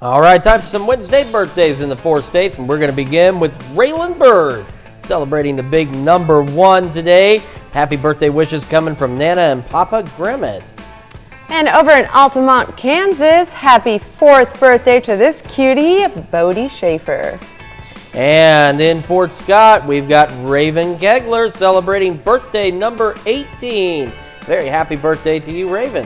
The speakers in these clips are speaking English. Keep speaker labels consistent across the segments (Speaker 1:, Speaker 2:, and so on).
Speaker 1: All right, time for some Wednesday birthdays in the 4 states, and we're going to begin with Raylan Bird, celebrating the big number 1 today. Happy birthday wishes coming from Nana and Papa Grimmett.
Speaker 2: And over in Altamont, Kansas, happy 4th birthday to this cutie, Bodie Schaefer.
Speaker 1: And in Fort Scott, we've got Raven Kegler celebrating birthday number 18. Very happy birthday to you, Raven.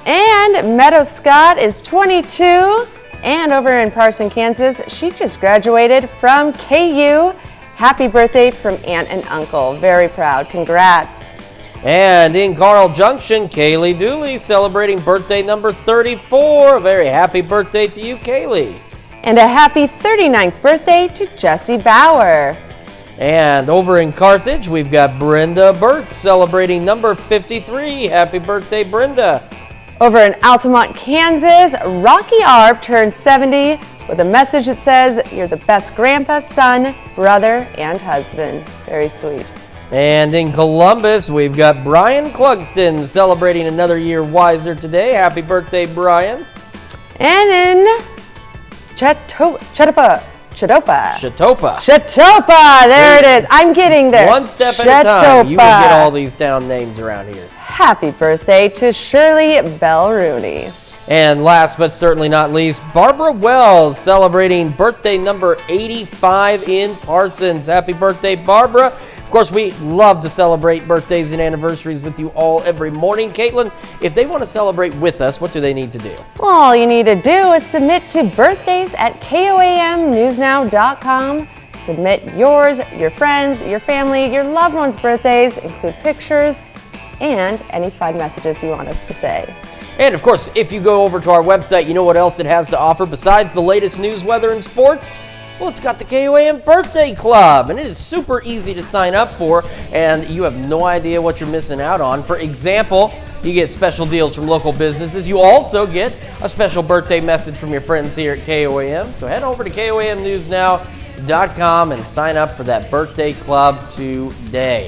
Speaker 2: And Meadow Scott is 22. And over in Parson, Kansas, she just graduated from KU. Happy birthday from Aunt and Uncle. Very proud. Congrats.
Speaker 1: And in Carl Junction, Kaylee Dooley celebrating birthday number 34. Very happy birthday to you, Kaylee.
Speaker 2: And a happy 39th birthday to Jesse Bauer.
Speaker 1: And over in Carthage, we've got Brenda Burke celebrating number 53. Happy birthday, Brenda.
Speaker 2: Over in Altamont, Kansas, Rocky Arp turned 70 with a message that says, "You're the best grandpa, son, brother, and husband." Very sweet.
Speaker 1: And in Columbus, we've got Brian Clugston celebrating another year wiser today. Happy birthday, Brian.
Speaker 2: And in Chetopa, there it is. I'm getting there.
Speaker 1: One step at a time. You can get all these town names around here.
Speaker 2: Happy birthday to Shirley Bell Rooney.
Speaker 1: And last but certainly not least, Barbara Wells celebrating birthday number 85 in Parsons. Happy birthday, Barbara. Of course, we love to celebrate birthdays and anniversaries with you all every morning. Caitlin, if they want to celebrate with us, what do they need to do?
Speaker 2: Well, all you need to do is submit to birthdays@KOAMnewsnow.com. Submit yours, your friends, your family, your loved ones' birthdays, include pictures, and any fun messages you want us to say.
Speaker 1: And of course, if you go over to our website, you know what else it has to offer besides the latest news, weather, and sports? Well, it's got the KOAM Birthday Club, and it is super easy to sign up for, and you have no idea what you're missing out on. For example, you get special deals from local businesses. You also get a special birthday message from your friends here at KOAM. So head over to KOAMnewsnow.com and sign up for that birthday club today.